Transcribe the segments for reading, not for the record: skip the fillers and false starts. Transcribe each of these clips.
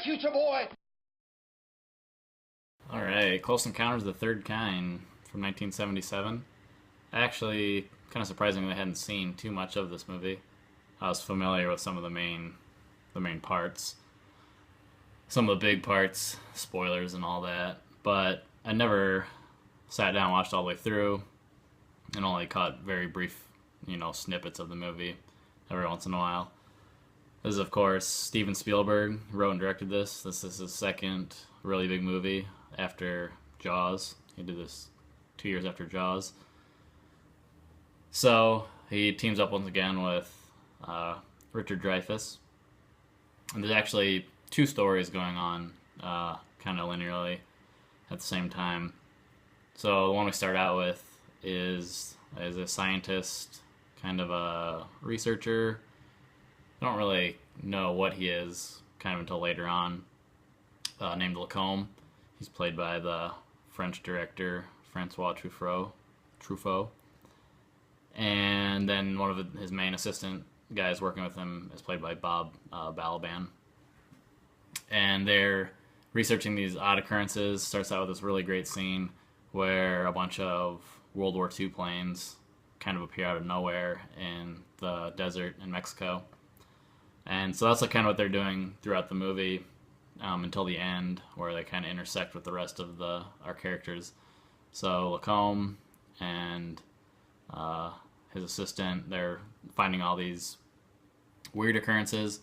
future boy. Alright, Close Encounters of the Third Kind from 1977. Actually, kind of surprisingly, I hadn't seen too much of this movie. I was familiar with some of the main parts, some of the big parts, spoilers and all that, but I never sat down and watched all the way through, and only caught very brief, snippets of the movie every once in a while. This is, of course, Steven Spielberg wrote and directed this. This is his second really big movie after Jaws. He did this 2 years after Jaws. So he teams up once again with Richard Dreyfuss. And there's actually two stories going on kind of linearly at the same time. So the one we start out with is a scientist, kind of a researcher. I don't really know what he is kind of until later on, named Lacombe. He's played by the French director Francois Truffaut. And then one of his main assistant guys working with him is played by Bob Balaban. And they're researching these odd occurrences. Starts out with this really great scene where a bunch of World War II planes kind of appear out of nowhere in the desert in Mexico. And so that's kind of what they're doing throughout the movie until the end, where they kind of intersect with the rest of our characters. So Lacombe and his assistant, they're finding all these weird occurrences.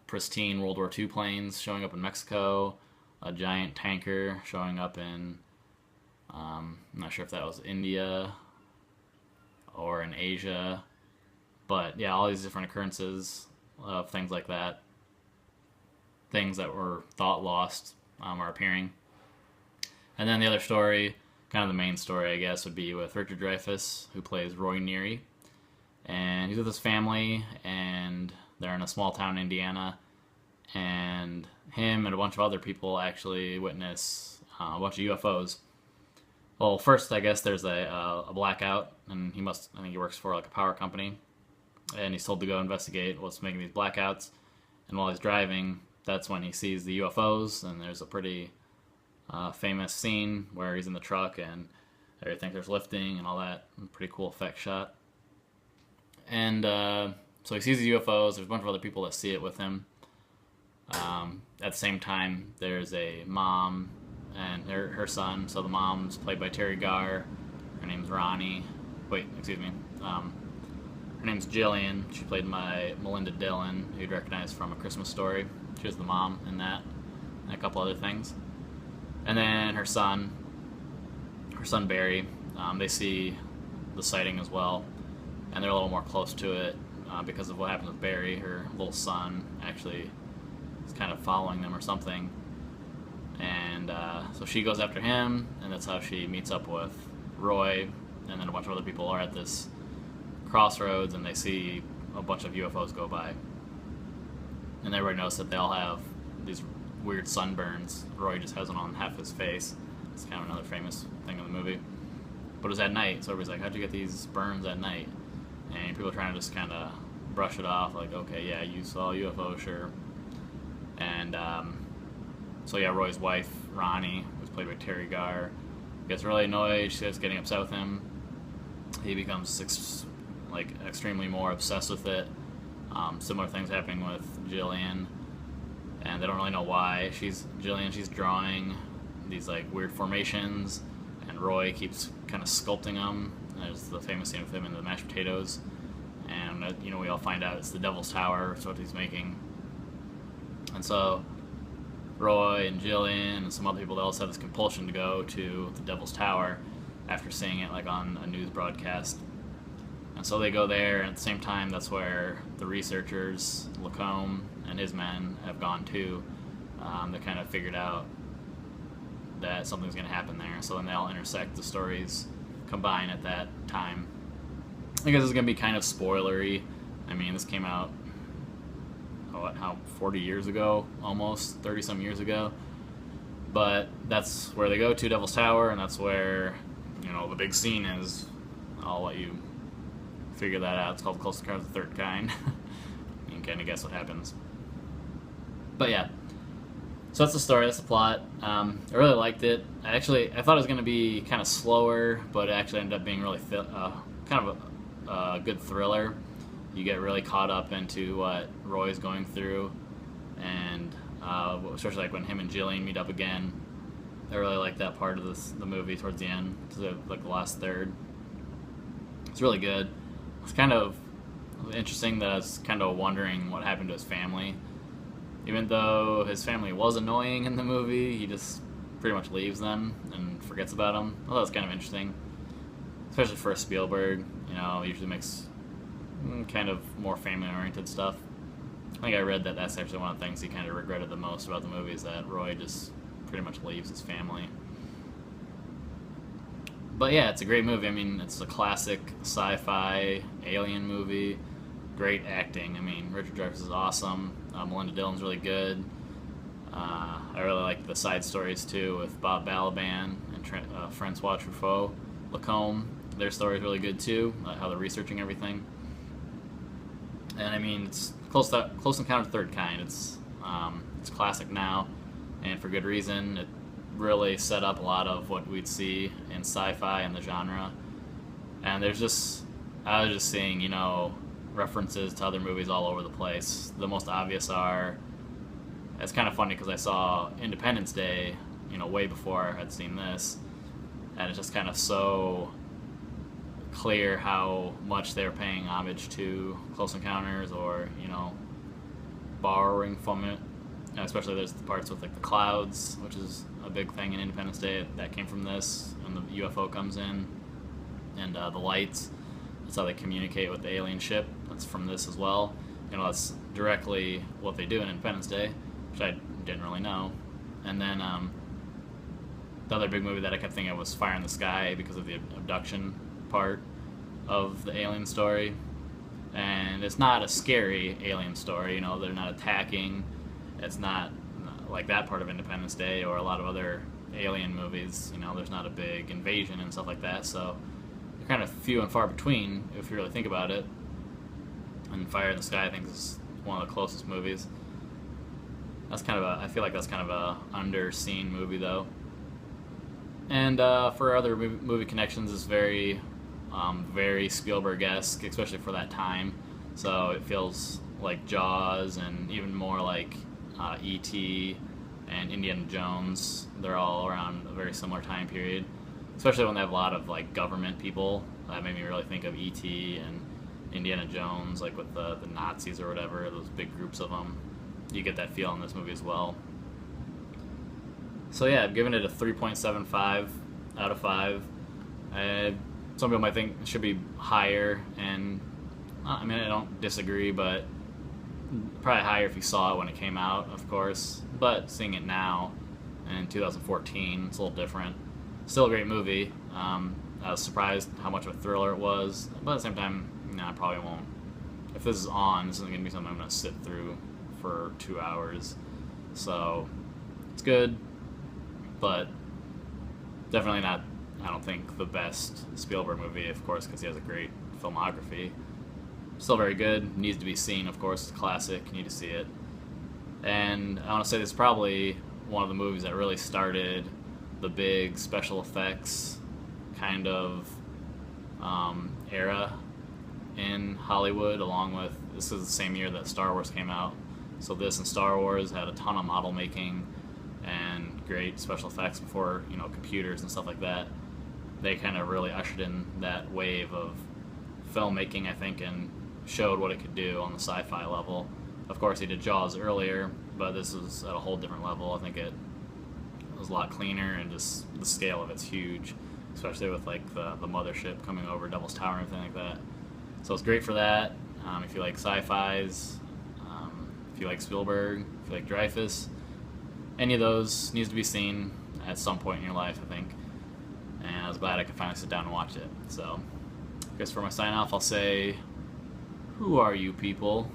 Pristine World War II planes showing up in Mexico, a giant tanker showing up in, I'm not sure if that was India or in Asia. But yeah, all these different occurrences of things like that, things that were thought lost, are appearing. And then the other story, kind of the main story, I guess, would be with Richard Dreyfuss, who plays Roy Neary. And he's with his family, and they're in a small town in Indiana. And him and a bunch of other people actually witness a bunch of UFOs. Well, first, I guess there's a blackout, and I think he works for like a power company. And he's told to go investigate what's making these blackouts. And while he's driving, that's when he sees the UFOs, and there's a pretty famous scene where he's in the truck and everything, there's lifting and all that. Pretty cool effect shot. And so he sees the UFOs. There's a bunch of other people that see it with him. At the same time, there's a mom and her son. So the mom's played by Terry Garr. Her name's Ronnie. Wait, excuse me. Her name's Jillian. She played by Melinda Dillon, who you'd recognize from A Christmas Story. She was the mom in that, and a couple other things. And then her son Barry, they see the sighting as well, and they're a little more close to it because of what happened with Barry. Her little son actually is kind of following them or something. And so she goes after him, and that's how she meets up with Roy, and then a bunch of other people are at this crossroads, and they see a bunch of UFOs go by, and everybody knows that they all have these weird sunburns. Roy just has one on half his face. It's kind of another famous thing in the movie, but it was at night, so everybody's like, how'd you get these burns at night? And people are trying to just kind of brush it off, like, okay, yeah, you saw a UFO, sure. And so yeah, Roy's wife Ronnie, who's played by Terry Garr, gets really annoyed. She starts getting upset with him. He becomes extremely more obsessed with it. Similar things happening with Jillian, and they don't really know why. She's drawing these like weird formations, and Roy keeps kind of sculpting them. There's the famous scene with him in the mashed potatoes, and we all find out it's the Devil's Tower. That's what he's making. And so Roy and Jillian and some other people, they also have this compulsion to go to the Devil's Tower after seeing it like on a news broadcast. And so they go there, and at the same time, that's where the researchers, Lacombe and his men, have gone too. They kind of figured out that something's going to happen there. So then they all intersect, the stories combine at that time. I guess it's going to be kind of spoilery. I mean, this came out, 40 years ago? Almost 30-some years ago. But that's where they go to, Devil's Tower, and that's where, the big scene is. I'll let you figure that out. It's called Close Encounters of the Third Kind. You can kind of guess what happens. But yeah, so that's the story. That's the plot. I really liked it. I thought it was going to be kind of slower, but it actually ended up being really kind of a good thriller. You get really caught up into what Roy's going through, and especially like when him and Jillian meet up again. I really like that part of the movie towards the end, like the last third. It's really good. It's kind of interesting that I was kind of wondering what happened to his family. Even though his family was annoying in the movie, he just pretty much leaves them and forgets about them. Well, that's kind of interesting, especially for Spielberg. He usually makes kind of more family-oriented stuff. I think I read that that's actually one of the things he kind of regretted the most about the movie is that Roy just pretty much leaves his family. But yeah, it's a great movie. I mean, it's a classic sci-fi alien movie. Great acting. I mean, Richard Dreyfuss is awesome. Melinda Dillon's really good. I really like the side stories too with Bob Balaban and Francois Truffaut, Lacombe. Their story is really good too. How they're researching everything. And I mean, it's Close Encounter of the Third Kind. It's classic now, and for good reason. It really set up a lot of what we'd see in sci-fi and the genre. And I was just seeing, references to other movies all over the place. The most obvious are, it's kind of funny because I saw Independence Day, way before I'd seen this, and it's just kind of so clear how much they're paying homage to Close Encounters, or borrowing from it. Especially there's the parts with like the clouds, which is a big thing in Independence Day that came from this, and the UFO comes in, and the lights. That's how they communicate with the alien ship. That's from this as well. That's directly what they do in Independence Day, which I didn't really know. And then the other big movie that I kept thinking of was Fire in the Sky because of the abduction part of the alien story. And it's not a scary alien story. They're not attacking. It's not like that part of Independence Day or a lot of other alien movies. There's not a big invasion and stuff like that. So they're kind of few and far between if you really think about it. And Fire in the Sky, I think, is one of the closest movies. I feel like that's kind of a underseen movie though. And for other movie connections, it's very Spielberg-esque, especially for that time. So it feels like Jaws, and even more like E.T. and Indiana Jones. They're all around a very similar time period, especially when they have a lot of like government people. That made me really think of E.T. and Indiana Jones, like with the Nazis or whatever, those big groups of them. You get that feel in this movie as well. So yeah, I've given it a 3.75 out of 5. Some people might think it should be higher, and I don't disagree, but probably higher if you saw it when it came out, of course. But seeing it now, in 2014, it's a little different. Still a great movie. I was surprised how much of a thriller it was, but at the same time, I probably won't. If this is on, this isn't going to be something I'm going to sit through for 2 hours. So, it's good, but definitely not, I don't think, the best Spielberg movie, of course, because he has a great filmography. Still very good. Needs to be seen, of course. It's a classic. You need to see it. And I want to say this is probably one of the movies that really started the big special effects kind of era in Hollywood, along with, this is the same year that Star Wars came out. So this and Star Wars had a ton of model making and great special effects before, computers and stuff like that. They kind of really ushered in that wave of filmmaking, I think, and showed what it could do on the sci-fi level. Of course, he did Jaws earlier, but this is at a whole different level. I think it was a lot cleaner, and just the scale of it's huge, especially with like the mothership coming over Devil's Tower and everything like that. So it's great for that. If you like sci-fis, if you like Spielberg, if you like Dreyfuss, any of those needs to be seen at some point in your life, I think. And I was glad I could finally sit down and watch it. So I guess for my sign off, I'll say, who are you people?